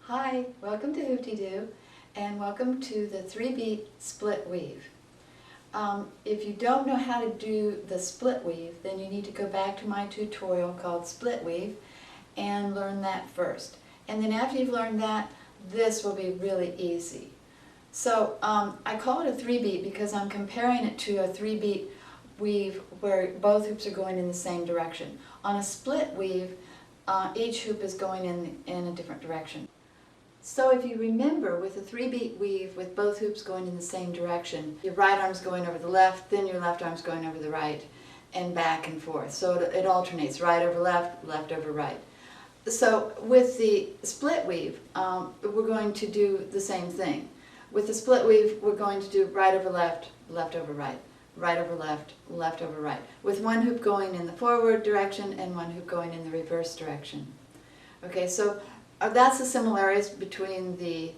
Hi, welcome to Hoop-Dee-Doo and welcome to the 3-beat split weave. If you don't know how to do the split weave, then you need to go back to my tutorial called Split Weave and learn that first. And then after you've learned that, this will be really easy. So I call it a 3-beat because I'm comparing it to a 3-beat weave where both hoops are going in the same direction. On a split weave, each hoop is going in a different direction. So if you remember, with a 3-beat weave with both hoops going in the same direction, your right arm's going over the left, then your left arm's going over the right, and back and forth. So it alternates, right over left, left over right. So with the split weave, we're going to do the same thing. With the split weave, we're going to do right over left, left over right, right over left, left over right, with one hoop going in the forward direction and one hoop going in the reverse direction. Okay, so that's the similarities between the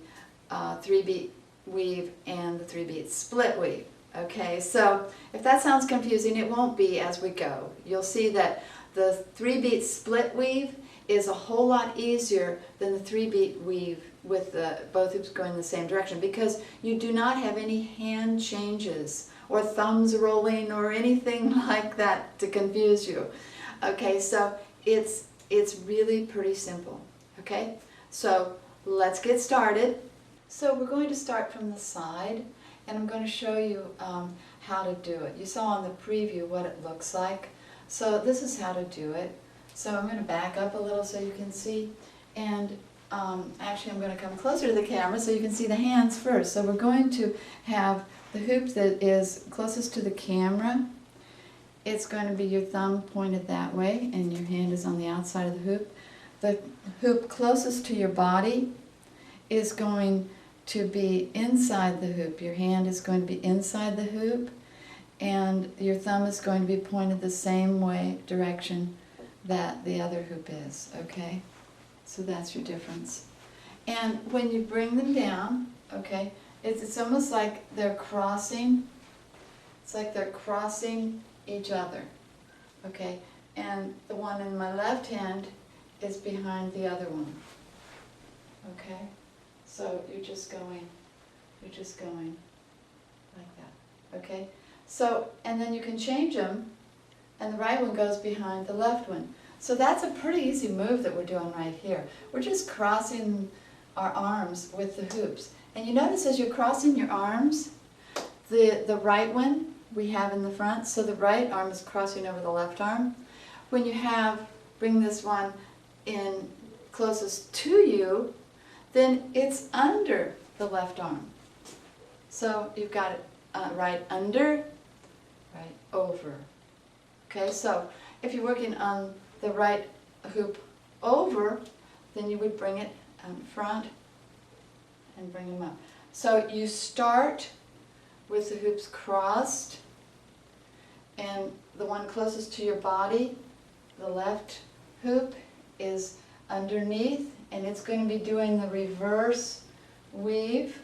3-beat weave and the 3-beat split weave. Okay, so if that sounds confusing, it won't be as we go. You'll see that the 3-beat split weave is a whole lot easier than the 3-beat weave with both hoops going in the same direction, because you do not have any hand changes or thumbs rolling or anything like that to confuse you. Okay, so it's really pretty simple. Okay, so let's get started. So we're going to start from the side, and I'm going to show you how to do it. You saw on the preview what it looks like. So this is how to do it. So I'm going to back up a little so you can see, and actually I'm going to come closer to the camera so you can see the hands first. So we're going to have the hoop that is closest to the camera. It's going to be your thumb pointed that way, and your hand is on the outside of the hoop. The hoop closest to your body is going to be inside the hoop. Your hand is going to be inside the hoop, and your thumb is going to be pointed the same way, direction that the other hoop is, okay? So that's your difference. And when you bring them down, okay, it's almost like they're crossing. It's like they're crossing each other, okay? And the one in my left hand is behind the other one, okay? So you're just going like that, okay? So, and then you can change them, and the right one goes behind the left one. So that's a pretty easy move that we're doing right here. We're just crossing our arms with the hoops. And you notice as you're crossing your arms, the right one we have in the front, so the right arm is crossing over the left arm. When you bring this one in closest to you, then it's under the left arm. So you've got it right under, right over. Okay, so if you're working on the right hoop over, then you would bring it in front and bring them up. So you start with the hoops crossed, and the one closest to your body, the left hoop, is underneath, and it's going to be doing the reverse weave.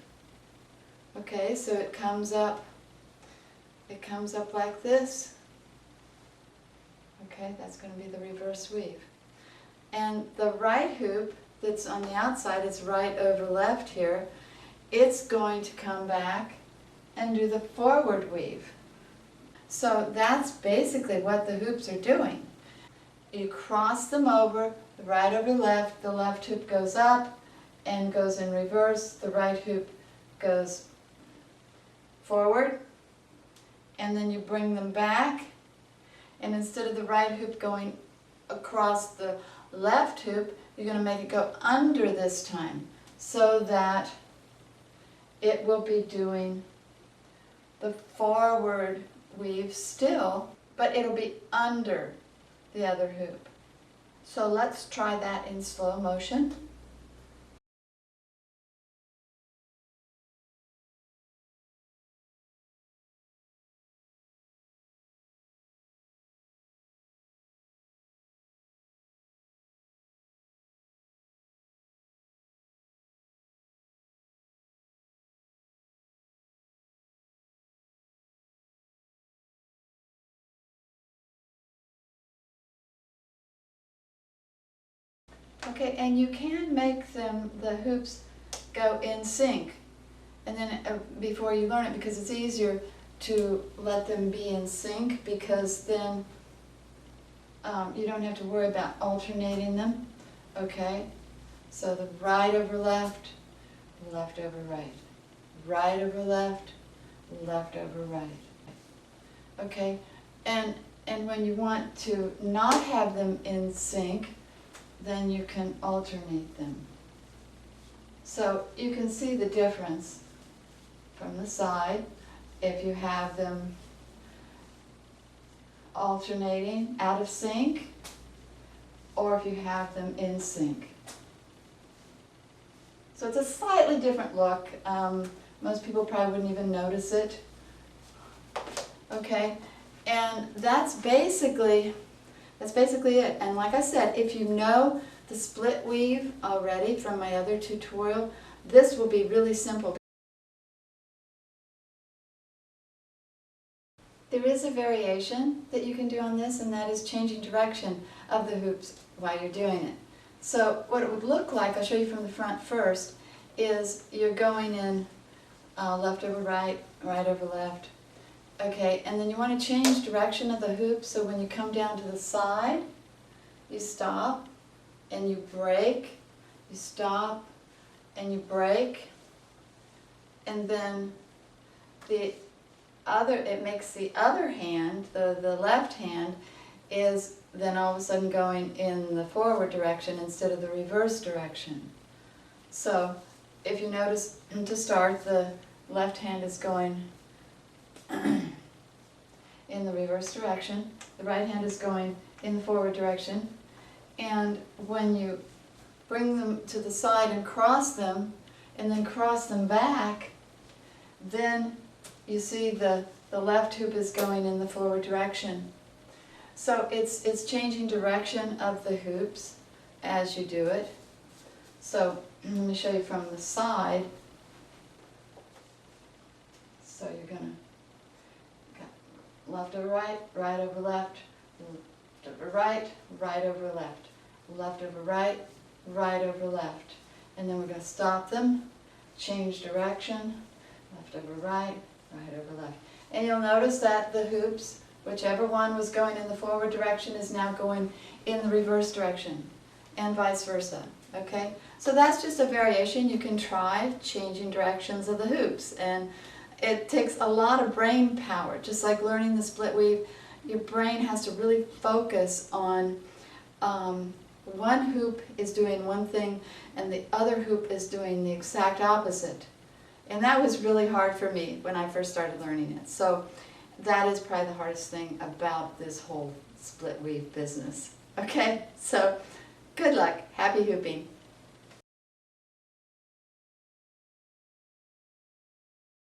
Okay, so it comes up like this. Okay, that's going to be the reverse weave. And the right hoop that's on the outside, it's right over left here, it's going to come back and do the forward weave. So that's basically what the hoops are doing. You cross them over, the right over left, the left hoop goes up and goes in reverse, the right hoop goes forward, and then you bring them back, and instead of the right hoop going across the left hoop, you're going to make it go under this time, so that it will be doing the forward weave still, but it'll be under the other hoop. So let's try that in slow motion. Okay, and you can make them, the hoops, go in sync. And then before you learn it, because it's easier to let them be in sync, because then you don't have to worry about alternating them. Okay, so the right over left, left over right, right over left, left over right. Okay, and when you want to not have them in sync, then you can alternate them. So you can see the difference from the side if you have them alternating out of sync, or if you have them in sync. So it's a slightly different look. Most people probably wouldn't even notice it. Okay, and that's basically it. And like I said, if you know the split weave already from my other tutorial, this will be really simple. There is a variation that you can do on this, and that is changing direction of the hoops while you're doing it. So what it would look like, I'll show you from the front first, is you're going in left over right, right over left. Okay, and then you want to change direction of the hoop, so when you come down to the side, you stop and you break, you stop and you break, and then it makes the other hand, the left hand, is then all of a sudden going in the forward direction instead of the reverse direction. So if you notice, to start, the left hand is going in the reverse direction, the right hand is going in the forward direction, and when you bring them to the side and cross them, and then cross them back, then you see the left hoop is going in the forward direction. So it's changing direction of the hoops as you do it. So let me show you from the side. So you're going to left over right, right over left, left over right, right over left, left over right, right over left. And then we're going to stop them, change direction, left over right, right over left. And you'll notice that the hoops, whichever one was going in the forward direction, is now going in the reverse direction, and vice versa. Okay? So that's just a variation. You can try changing directions of the hoops, and it takes a lot of brain power. Just like learning the split weave, your brain has to really focus on one hoop is doing one thing and the other hoop is doing the exact opposite. And that was really hard for me when I first started learning it. So that is probably the hardest thing about this whole split weave business. Okay, so good luck. Happy hooping.